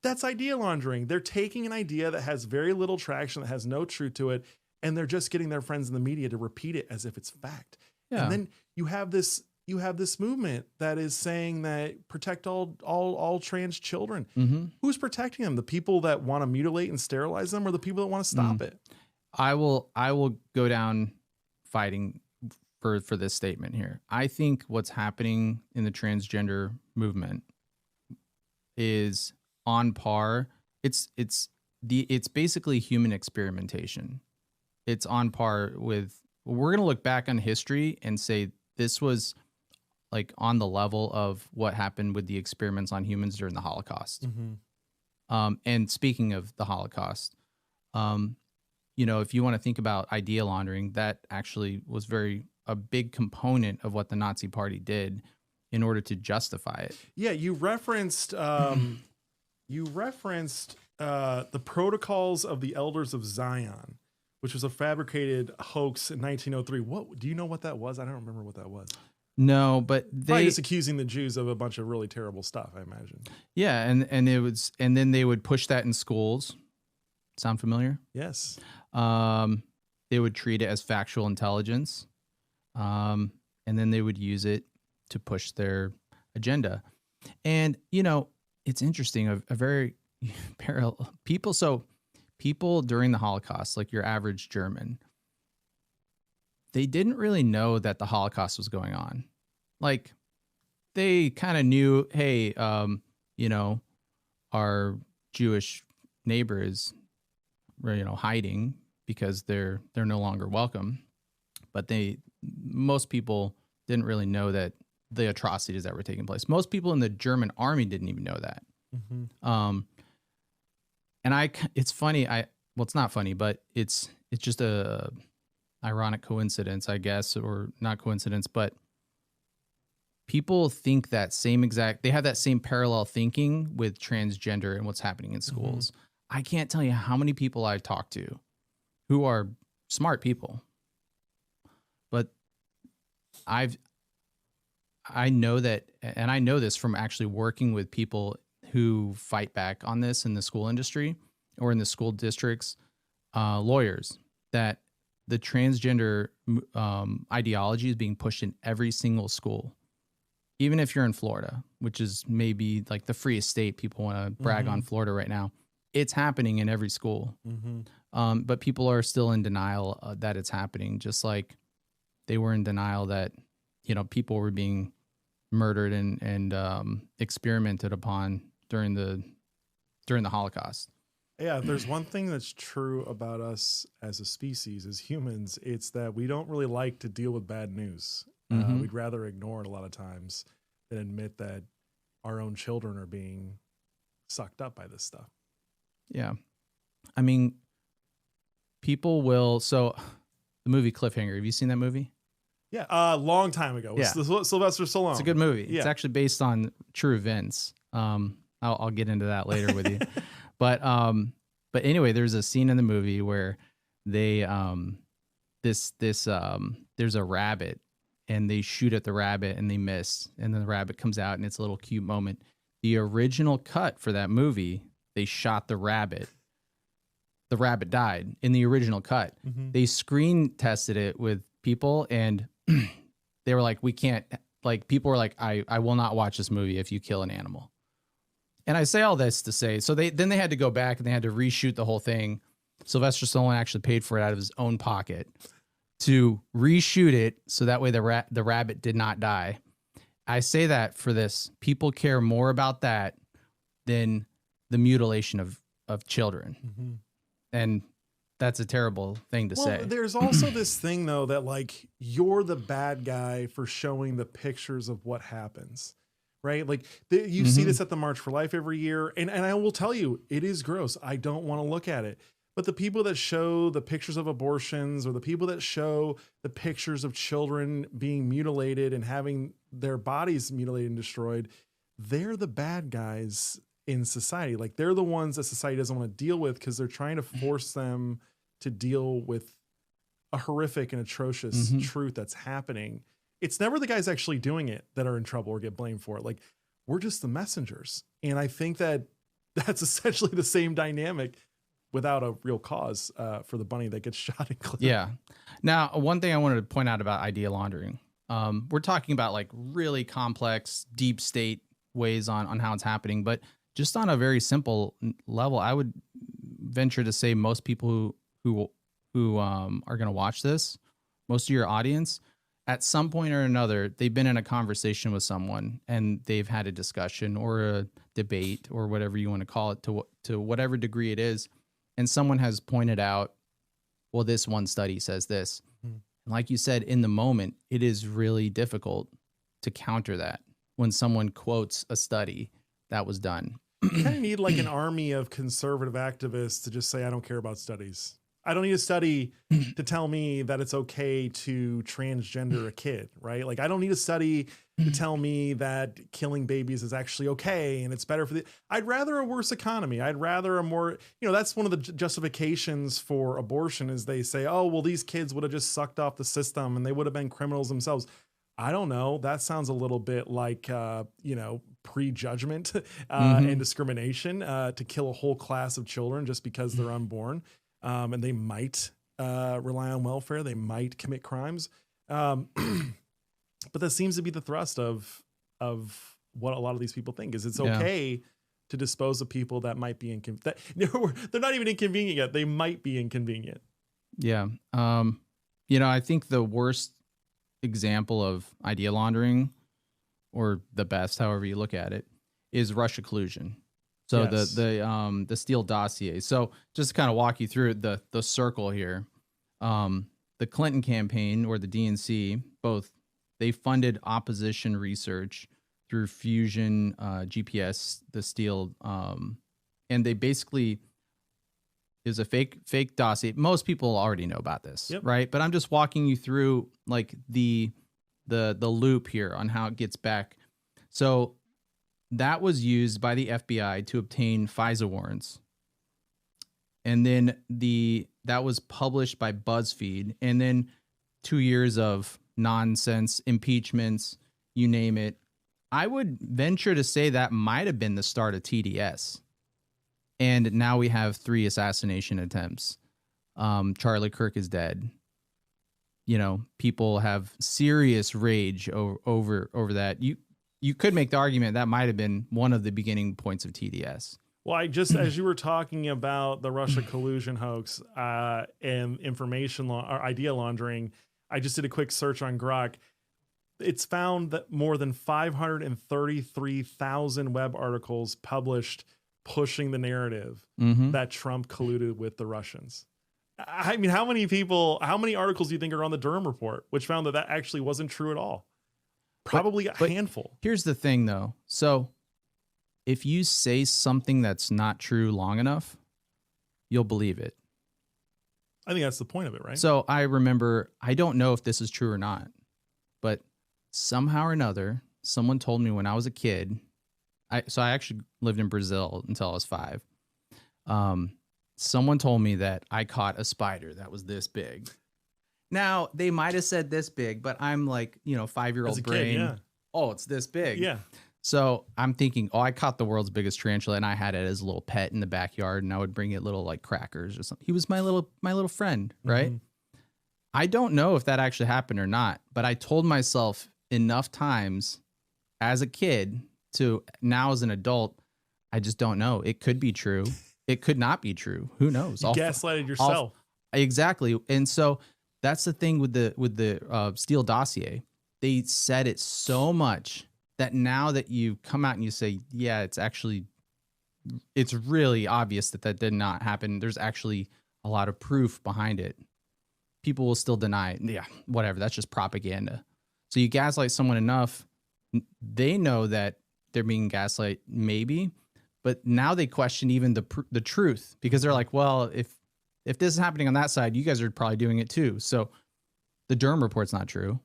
that's idea laundering. They're taking an idea that has very little traction, that has no truth to it, and they're just getting their friends in the media to repeat it as if it's fact. Yeah. And then you have this movement that is saying that protect all trans children. Mm-hmm. Who's protecting them? The people that want to mutilate and sterilize them, or the people that want to stop it? I will go down fighting for this statement here. I think what's happening in the transgender movement is on par. It's basically human experimentation. It's on par with, we're going to look back on history and say this was like on the level of what happened with the experiments on humans during the Holocaust. Mm-hmm. And speaking of the Holocaust, if you want to think about idea laundering, that actually was a big component of what the Nazi Party did in order to justify it. Yeah, you referenced the Protocols of the Elders of Zion, which was a fabricated hoax in 1903. What do you know what that was? I don't remember what that was. No, but they just accusing the Jews of a bunch of really terrible stuff, I imagine. Yeah, and then they would push that in schools. Sound familiar? Yes. They would treat it as factual intelligence. And then they would use it to push their agenda. And, it's interesting, a very parallel people. So people during the Holocaust, like your average German, they didn't really know that the Holocaust was going on. Like they kind of knew, hey, our Jewish neighbor is, hiding because they're no longer welcome. But most people didn't really know that the atrocities that were taking place. Most people in the German army didn't even know that. Mm-hmm. And it's funny. It's not funny, but it's just a ironic coincidence, I guess, or not coincidence, but people think that they have that same parallel thinking with transgender and what's happening in schools. Mm-hmm. I can't tell you how many people I've talked to who are smart people, but I know that, and I know this from actually working with people who fight back on this in the school industry or in the school districts, lawyers, that the transgender ideology is being pushed in every single school. Even if you're in Florida, which is maybe like the freest state, people want to brag on Florida right now. It's happening in every school. Mm-hmm. But people are still in denial that it's happening, just like they were in denial that, people were being murdered and experimented upon during the Holocaust. Yeah, if there's one thing that's true about us as a species, as humans, it's that we don't really like to deal with bad news. Mm-hmm. We'd rather ignore it a lot of times than admit that our own children are being sucked up by this stuff. Yeah. I mean, people will. So the movie Cliffhanger, have you seen that movie? Yeah. A long time ago. With Sylvester Stallone. It's a good movie. Yeah. It's actually based on true events. I'll get into that later with you. But anyway, there's a scene in the movie where they, there's a rabbit and they shoot at the rabbit and they miss. And then the rabbit comes out and it's a little cute moment. The original cut for that movie, they shot the rabbit. The rabbit died in the original cut. Mm-hmm. They screen tested it with people and they were like, we can't, like, people were like, I will not watch this movie if you kill an animal. And I say all this to say, so they had to go back and they had to reshoot the whole thing. Sylvester Stallone actually paid for it out of his own pocket to reshoot it so that way the rabbit did not die. I say that for this. People care more about that than the mutilation of children. Mm-hmm. And that's a terrible thing to say. There's also this thing, though, that like you're the bad guy for showing the pictures of what happens, right? Like you see this at the March for Life every year. And I will tell you, it is gross. I don't want to look at it. But the people that show the pictures of abortions or the people that show the pictures of children being mutilated and having their bodies mutilated and destroyed, they're the bad guys in society. Like they're the ones that society doesn't want to deal with because they're trying to force them to deal with a horrific and atrocious truth that's happening. It's never the guys actually doing it that are in trouble or get blamed for it. Like we're just the messengers. And I think that that's essentially the same dynamic without a real cause for the bunny that gets shot in clip. Yeah. Now, one thing I wanted to point out about idea laundering, we're talking about like really complex, deep state ways on how it's happening, but just on a very simple level, I would venture to say most people who are going to watch this, most of your audience, at some point or another, they've been in a conversation with someone and they've had a discussion or a debate or whatever you want to call it to whatever degree it is. And someone has pointed out, well, this one study says this. And like you said, in the moment, it is really difficult to counter that when someone quotes a study that was done. You kind of need like an army of conservative activists to just say, I don't care about studies. I don't need a study to tell me that it's okay to transgender a kid, right? Like, I don't need a study to tell me that killing babies is actually okay and it's better for I'd rather a worse economy. I'd rather a more, that's one of the justifications for abortion is they say, oh, well, these kids would have just sucked off the system and they would have been criminals themselves. I don't know. That sounds a little bit like, prejudgment and discrimination to kill a whole class of children just because they're unborn. And they might rely on welfare. They might commit crimes. But that seems to be the thrust of what a lot of these people think is it's okay to dispose of people that might be inconvenient. They're not even inconvenient yet. They might be inconvenient. Yeah. I think the worst example of idea laundering, or the best, however you look at it, is Russia collusion. So yes. the Steele dossier. So just to kind of walk you through the circle here, the Clinton campaign or the DNC, both, they funded opposition research through Fusion, GPS, the Steele, and they basically is a fake dossier. Most people already know about this, right? But I'm just walking you through like the loop here on how it gets back. So that was used by the FBI to obtain FISA warrants. And then that was published by BuzzFeed. And then 2 years of nonsense, impeachments, you name it. I would venture to say that might have been the start of TDS. And now we have 3 assassination attempts. Charlie Kirk is dead. People have serious rage over that. You could make the argument that might have been one of the beginning points of TDS. Well, as you were talking about the Russia collusion hoax and information or idea laundering, I just did a quick search on Grok. It's found that more than 533,000 web articles published pushing the narrative that Trump colluded with the Russians. I mean, how many articles do you think are on the Durham report, which found that actually wasn't true at all? Probably a handful. Here's the thing, though. So if you say something that's not true long enough, you'll believe it. I think that's the point of it, right? So I remember, I don't know if this is true or not, but somehow or another, someone told me when I was a kid, I actually lived in Brazil until I was 5. Someone told me that I caught a spider that was this big. Now, they might have said this big, but I'm like, 5-year-old brain. Kid, yeah. Oh, it's this big. Yeah. So I'm thinking, I caught the world's biggest tarantula, and I had it as a little pet in the backyard, and I would bring it little like crackers or something. He was my little friend, right? Mm-hmm. I don't know if that actually happened or not, but I told myself enough times as a kid to now as an adult, I just don't know. It could be true. It could not be true. Who knows? You gaslighted yourself. Exactly. And so that's the thing with the Steele dossier. They said it so much that now that you come out and you say, yeah, it's really obvious that did not happen. There's actually a lot of proof behind it. People will still deny it. Yeah, whatever. That's just propaganda. So you gaslight someone enough, they know that they're being gaslight, maybe, but now they question even the truth, because they're like, well, if this is happening on that side, you guys are probably doing it too. So the Durham report's not true.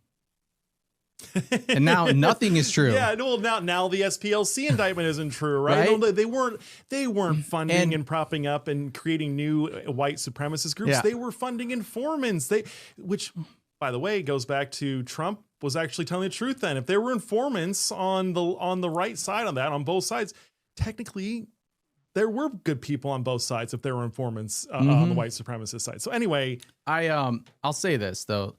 And now nothing is true. Yeah, well, now the SPLC indictment isn't true, right? Right? No, they weren't funding and propping up and creating new white supremacist groups. Yeah. They were funding informants. Which, by the way, goes back to Trump was actually telling the truth. Then, if there were informants on the right side on that, on both sides, technically there were good people on both sides. If there were informants on the white supremacist side. So anyway, I'll say this though,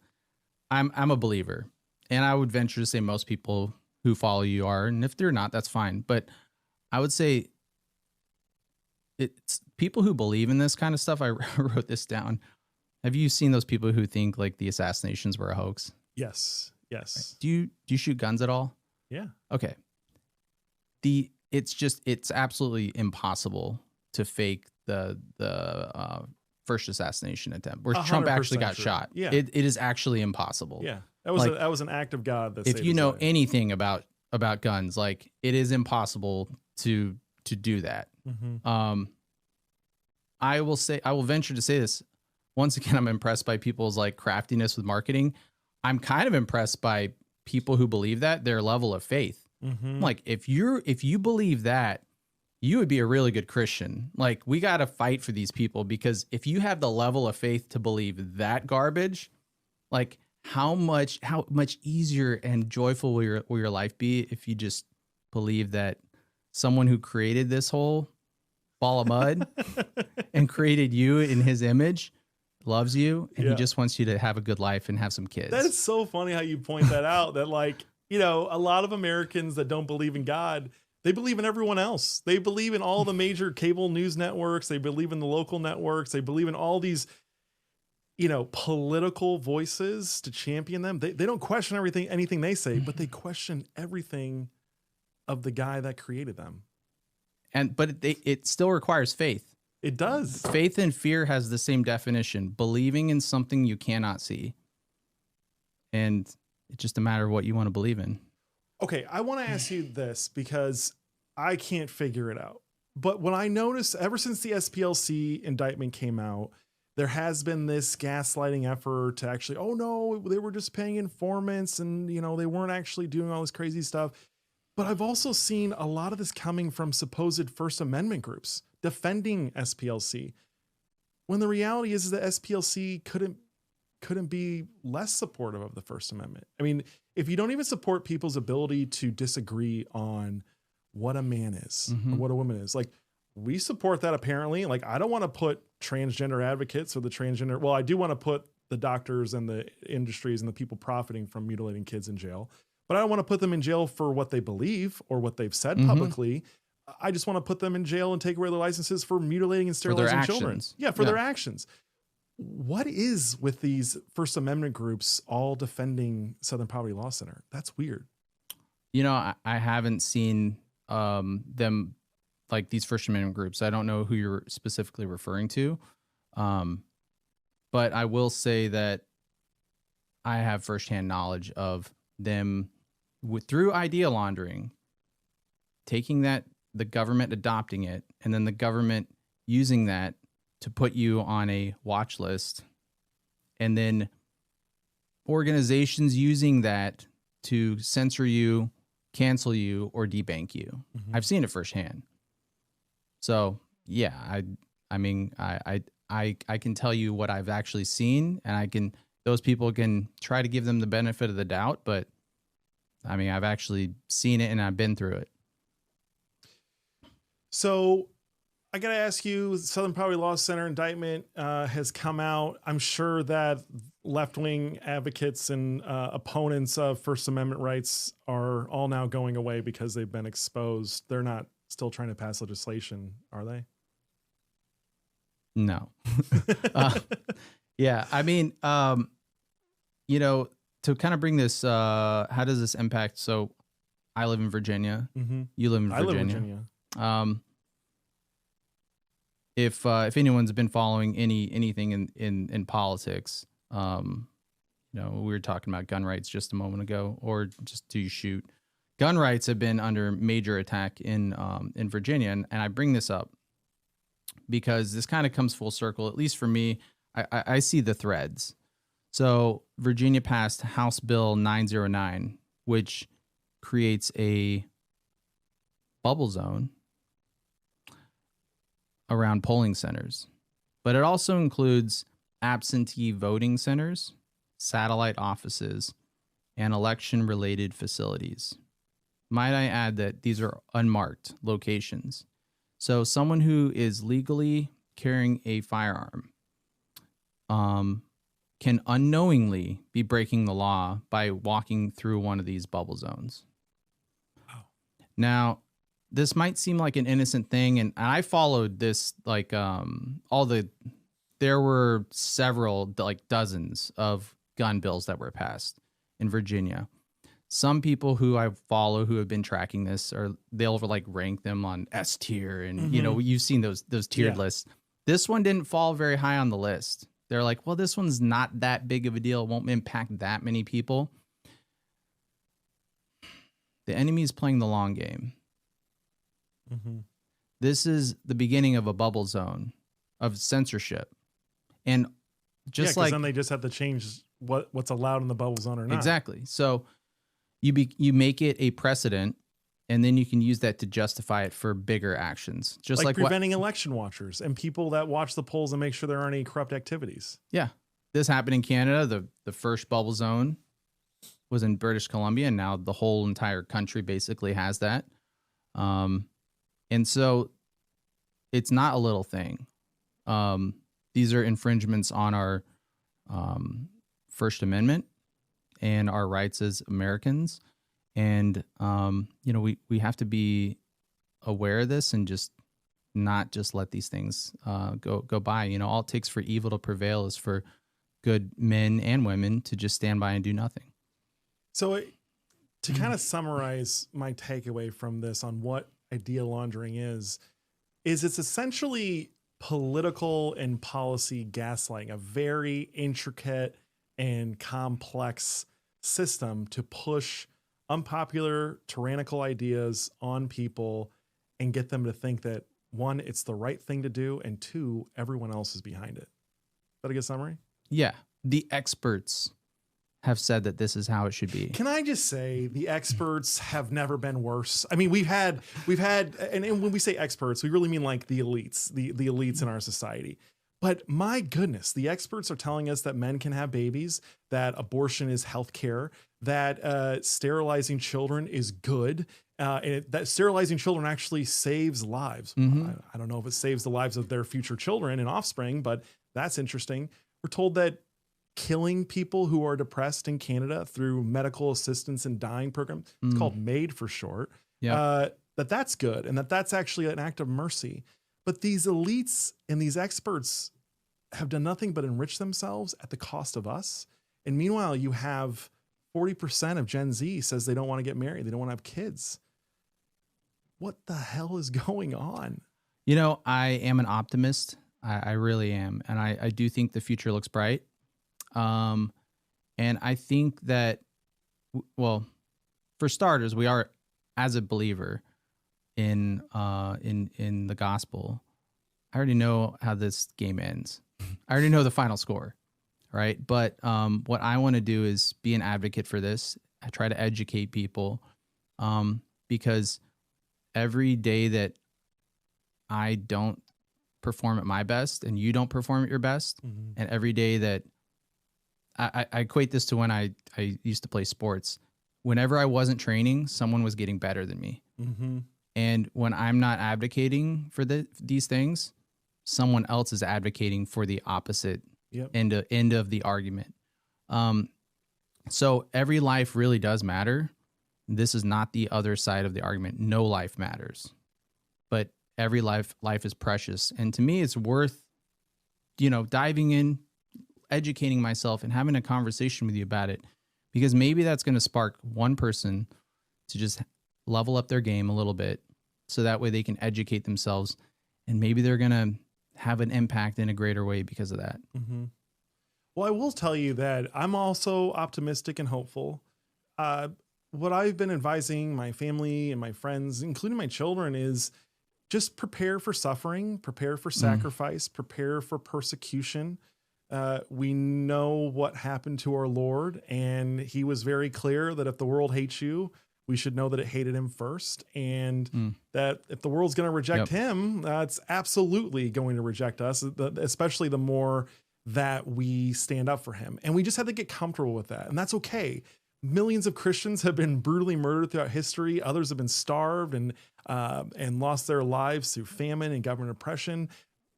I'm a believer. And I would venture to say most people who follow you are, and if they're not, that's fine. But I would say it's people who believe in this kind of stuff. I wrote this down. Have you seen those people who think like the assassinations were a hoax? Yes. Right. Do you shoot guns at all? Yeah. Okay. It's absolutely impossible to fake the first assassination attempt where Trump actually got shot. Yeah. It is actually impossible. Yeah. That was an act of God. If you know anything about guns, like it is impossible to do that. Mm-hmm. I will venture to say this. Once again, I'm impressed by people's like craftiness with marketing. I'm kind of impressed by people who believe their level of faith. Mm-hmm. Like if you believe that, you would be a really good Christian. Like we got to fight for these people, because if you have the level of faith to believe that garbage, like how much easier and joyful will your life be if you just believe that someone who created this whole ball of mud and created you in his image loves you, and he just wants you to have a good life and have some kids. That is so funny how you point that out, that like, a lot of Americans that don't believe in God, they believe in everyone else. They believe in all the major cable news networks. They believe in the local networks. They believe in all these political voices to champion them. They don't question anything they say, but they question everything of the guy that created them. But it still requires faith. It does. Faith and fear has the same definition: believing in something you cannot see. And it's just a matter of what you want to believe in. Okay, I want to ask you this because I can't figure it out. But what I noticed ever since the SPLC indictment came out, there has been this gaslighting effort to actually, oh no, they were just paying informants and, they weren't actually doing all this crazy stuff. But I've also seen a lot of this coming from supposed First Amendment groups defending SPLC, when the reality is that SPLC couldn't be less supportive of the First Amendment. I mean, if you don't even support people's ability to disagree on what a man is or what a woman is, like we support that apparently. Like I don't want to put transgender advocates or I do want to put the doctors and the industries and the people profiting from mutilating kids in jail, but I don't want to put them in jail for what they believe or what they've said publicly. I just want to put them in jail and take away their licenses for mutilating and sterilizing children. Yeah, for their actions. What is with these First Amendment groups all defending Southern Poverty Law Center? That's weird. I haven't seen them, like these First Amendment groups. I don't know who you're specifically referring to. But I will say that I have firsthand knowledge of them through idea laundering, taking that the government adopting it and then the government using that to put you on a watch list, and then organizations using that to censor you, cancel you, or debank you. Mm-hmm. I've seen it firsthand. So yeah, I mean, I can tell you what I've actually seen, and those people can try to give them the benefit of the doubt, but I mean, I've actually seen it and I've been through it. So I got to ask you, Southern Poverty Law Center indictment has come out. I'm sure that left-wing advocates and opponents of First Amendment rights are all now going away because they've been exposed. They're not still trying to pass legislation, are they? No. Yeah. I mean, you know, to kind of bring this, how does this impact? So I live in Virginia. Mm-hmm. You live in Virginia. I live in Virginia. If anyone's been following anything in politics, you know, we were talking about gun rights just a moment ago, or just do you shoot. Gun rights have been under major attack in Virginia, and I bring this up because this kind of comes full circle. At least for me, I see the threads. So Virginia passed House Bill 909, which creates a bubble zone around polling centers, but it also includes absentee voting centers, satellite offices, and election-related facilities. Might I add that these are unmarked locations. So someone who is legally carrying a firearm can unknowingly be breaking the law by walking through one of these bubble zones. Wow. Now, this might seem like an innocent thing, and I followed this like there were several, like dozens of gun bills that were passed in Virginia. Some people who I follow who have been tracking this, or they'll like rank them on S tier, and you know, you've seen those tiered lists. This one didn't fall very high on the list. They're like, well, this one's not that big of a deal. It won't impact that many people. The enemy is playing the long game. Mm-hmm. This is the beginning of a bubble zone of censorship. And just like then they just have to change what's allowed in the bubble zone or not. Exactly. So you make it a precedent, and then you can use that to justify it for bigger actions. Just like preventing election watchers and people that watch the polls and make sure there aren't any corrupt activities. Yeah. This happened in Canada. The first bubble zone was in British Columbia, and now the whole entire country basically has that. And so it's not a little thing. These are infringements on our First Amendment and our rights as Americans. And, you know, we have to be aware of this and just not just let these things go by. You know, all it takes for evil to prevail is for good men and women to just stand by and do nothing. So to kind of summarize my takeaway from this on what idea laundering is it's essentially political and policy gaslighting, a very intricate and complex system to push unpopular, tyrannical ideas on people and get them to think that, one, it's the right thing to do, and two, everyone else is behind it. Is that a good summary? Yeah. The experts have said that this is how it should be. Can I just say the experts have never been worse? I mean, we've had, and when we say experts, we really mean like the elites, the elites in our society. But my goodness, the experts are telling us that men can have babies, that abortion is healthcare, that sterilizing children is good, and that sterilizing children actually saves lives. Mm-hmm. I don't know if it saves the lives of their future children and offspring, but that's interesting. We're told that killing people who are depressed in Canada through medical assistance and dying program, it's called MAID for short, that's good, and that's actually an act of mercy. But these elites and these experts have done nothing but enrich themselves at the cost of us. And meanwhile, you have 40% of Gen Z says they don't want to get married. They don't want to have kids. What the hell is going on? You know, I am an optimist. I really am. And I do think the future looks bright. And I think that, well, for starters, we are, as a believer, in the gospel, I already know how this game ends. I already know the final score, right? But what I want to do is be an advocate for this. I try to educate people because every day that I don't perform at my best and you don't perform at your best, and every day that I equate this to when I used to play sports. Whenever I wasn't training, someone was getting better than me. And when I'm not advocating for these things, someone else is advocating for the opposite end of the argument. So every life really does matter. This is not the other side of the argument. No life matters, but every life is precious. And to me, it's worth, diving in, educating myself and having a conversation with you about it, because maybe that's going to spark one person to just level up their game a little bit so that way they can educate themselves, and maybe they're going to have an impact in a greater way because of that. Well, I will tell you that I'm also optimistic and hopeful. What I've been advising my family and my friends, including my children, is just prepare for suffering, prepare for sacrifice, prepare for persecution. We know what happened to our Lord, and he was very clear that if the world hates you, we should know that it hated him first, and that if the world's going to reject him, it's absolutely going to reject us, especially the more that we stand up for him. And we just have to get comfortable with that. And that's okay. Millions of Christians have been brutally murdered throughout history. Others have been starved and lost their lives through famine and government oppression.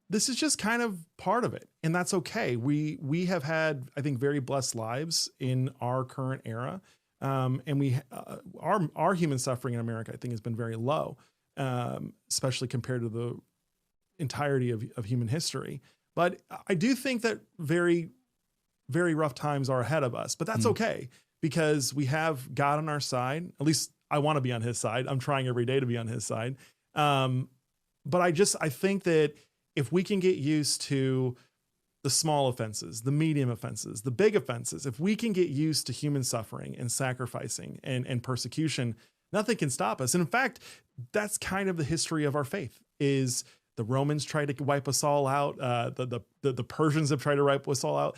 This is just kind of part of it. And that's okay. We have had, I think, very blessed lives in our current era. And we, our human suffering in America, I think, has been very low, especially compared to the entirety of human history. But I do think that very, very rough times are ahead of us, but that's okay, because we have God on our side. At least I want to be on his side. I'm trying every day to be on his side. But I think that if we can get used to the small offenses, the medium offenses, the big offenses, if we can get used to human suffering and sacrificing and persecution, nothing can stop us. And in fact, that's kind of the history of our faith. Is the Romans tried to wipe us all out. The Persians have tried to wipe us all out.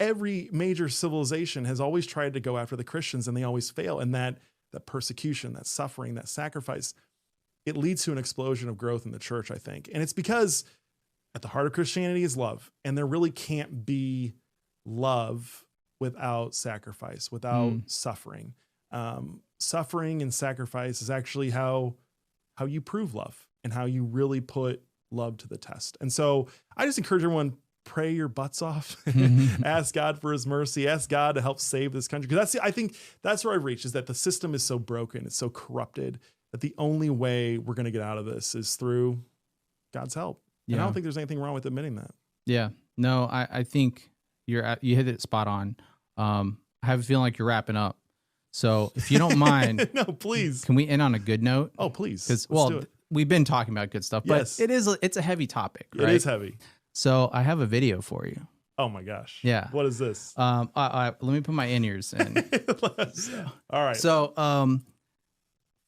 Every major civilization has always tried to go after the Christians, and they always fail. And that persecution, that suffering, that sacrifice, it leads to an explosion of growth in the church, I think. And it's because at the heart of Christianity is love. And there really can't be love without sacrifice, without suffering. Suffering and sacrifice is actually how you prove love and how you really put love to the test. And so I just encourage everyone, pray your butts off, ask God for his mercy, ask God to help save this country. Because I think that's where I've reached, is that the system is so broken, it's so corrupted, that the only way we're going to get out of this is through God's help. And I don't think there's anything wrong with admitting that. Yeah. No, I think you hit it spot on. I have a feeling like you're wrapping up. So if you don't mind, no, please. Can we end on a good note? Oh, please. Because we've been talking about good stuff, but it's a heavy topic. Right? It is heavy. So I have a video for you. Oh my gosh. Yeah. What is this? Let me put my in-ears in. All right. So a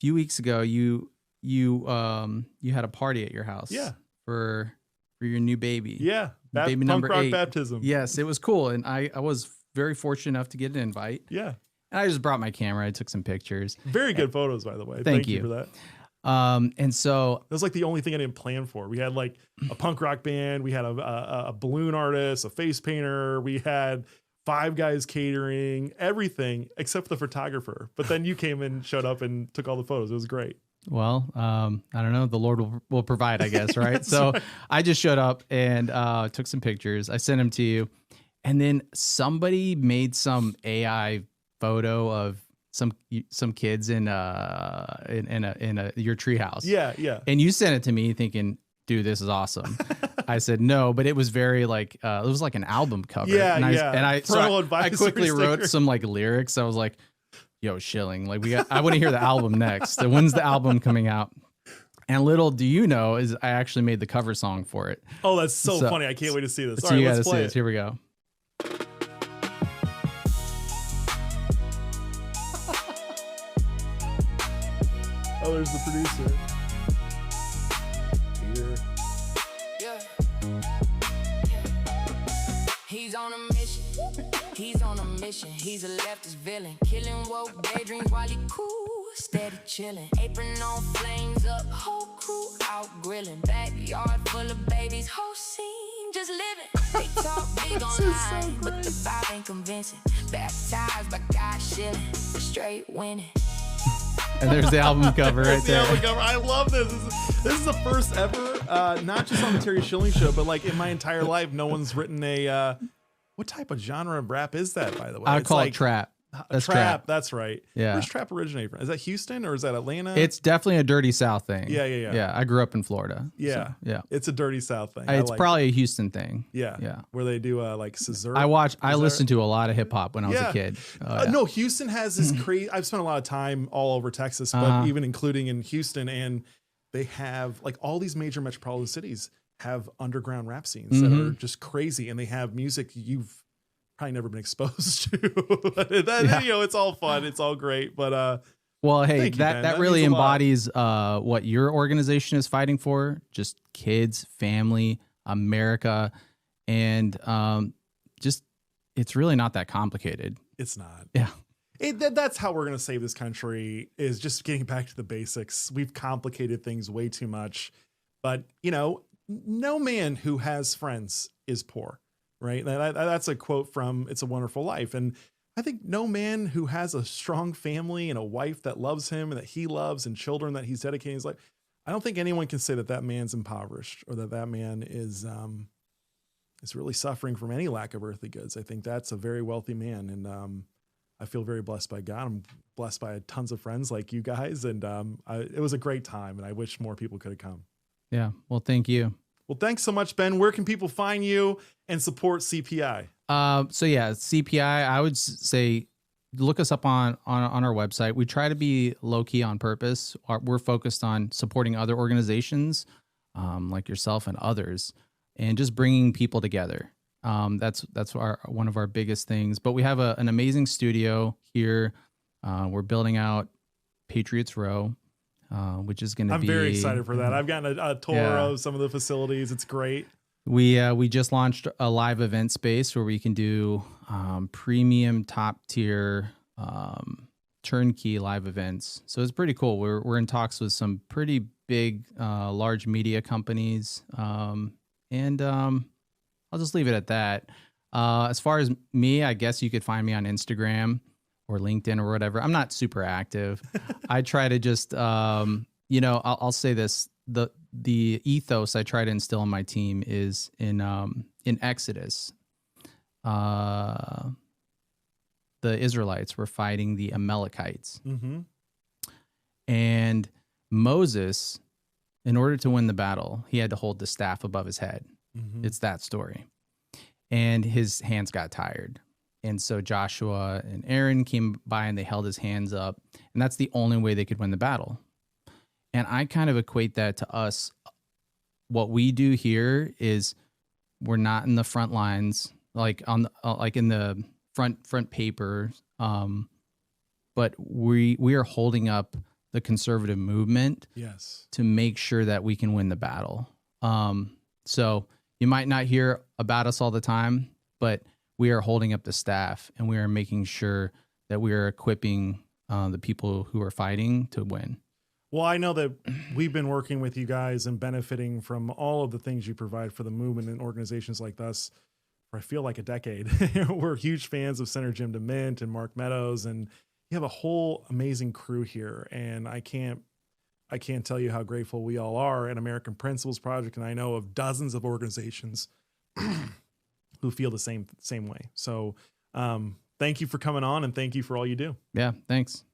few weeks ago, you had a party at your house. Yeah. For your new baby. Yeah. Baby number 8. Baptism. Yes, it was cool. And I was very fortunate enough to get an invite. Yeah. And I just brought my camera. I took some pictures. Very good photos, by the way. Thank you for that. And so that was like the only thing I didn't plan for. We had like a punk rock band. We had a balloon artist, a face painter. We had 5 guys catering, everything except for the photographer. But then you came and showed up and took all the photos. It was great. Well, I don't know. The Lord will provide, I guess. Right. So right. I just showed up and took some pictures. I sent them to you. And then somebody made some AI photo of some kids in your treehouse. Yeah. Yeah. And you sent it to me thinking, dude, this is awesome. I said, no, but it was very like, it was like an album cover. Yeah. And I quickly wrote some like lyrics. I was like, yo, Schilling, like I want to hear the album next. So when's the album coming out? And little do you know is I actually made the cover song for it. Oh, that's so funny. I can't wait to see this. All right, let's play it. Here we go. Oh, there's the producer. mission. He's a leftist villain, killing woke daydreams while he cool, steady chilling. Apron on, flames up, whole crew out grilling. Backyard full of babies, whole scene just living. They talk big online, but the vibe ain't convincing. Baptized by God Schilling, straight winning. And there's the album cover right there. I love this. This is the first ever, not just on the Terry Schilling show, but like in my entire life, no one's written a. What type of genre of rap is that, by the way? I would call it trap. That's trap. That's right. Yeah. Where's trap originate from? Is that Houston or is that Atlanta? It's definitely a dirty South thing. Yeah. Yeah, I grew up in Florida. Yeah. So, yeah. It's a dirty South thing. It's probably a Houston thing. Yeah. Yeah. Where they do like scissor. I listened to a lot of hip hop when I was a kid. No, Houston has this crazy. I've spent a lot of time all over Texas, but even including in Houston, and they have like all these major metropolitan cities have underground rap scenes that are just crazy, and they have music you've probably never been exposed to. It's all fun, it's all great, but well, hey, that really means a embodies what your organization is fighting for: just kids, family, America, and just it's really not that complicated. It's not. Yeah. That's how we're going to save this country, is just getting back to the basics. We've complicated things way too much, but no man who has friends is poor, right? That's a quote from It's a Wonderful Life. And I think no man who has a strong family and a wife that loves him and that he loves and children that he's dedicating his life, I don't think anyone can say that that man's impoverished or that man is really suffering from any lack of earthly goods. I think that's a very wealthy man. And, I feel very blessed by God. I'm blessed by tons of friends like you guys. And it was a great time, and I wish more people could have come. Yeah. Well, thank you. Well, thanks so much, Ben. Where can people find you and support CPI? So yeah, CPI, I would say look us up on our website. We try to be low key on purpose. We're focused on supporting other organizations like yourself and others, and just bringing people together. That's one of our biggest things. But we have an amazing studio here. We're building out Patriots Row, which is going to be. I'm very excited for that. I've gotten a tour of some of the facilities. It's great. We just launched a live event space where we can do premium, top tier, turnkey live events. So it's pretty cool. We're in talks with some pretty big, large media companies, and I'll just leave it at that. As far as me, I guess you could find me on Instagram or LinkedIn or whatever. I'm not super active. I try to just, I'll say this: the ethos I try to instill in my team is in Exodus. The Israelites were fighting the Amalekites, and Moses, in order to win the battle, he had to hold the staff above his head. It's that story. And his hands got tired. And so Joshua and Aaron came by and they held his hands up. And that's the only way they could win the battle. And I kind of equate that to us. What we do here is we're not in the front lines, like in the front paper. But we are holding up the conservative movement to make sure that we can win the battle. So you might not hear about us all the time, but we are holding up the staff and we are making sure that we are equipping the people who are fighting to win. Well, I know that we've been working with you guys and benefiting from all of the things you provide for the movement and organizations like us for I feel like a decade. We're huge fans of Senator Jim DeMint and Mark Meadows, and you have a whole amazing crew here. And I can't tell you how grateful we all are at American Principles Project, and I know of dozens of organizations who feel the same way. So thank you for coming on, and thank you for all you do. Yeah, thanks.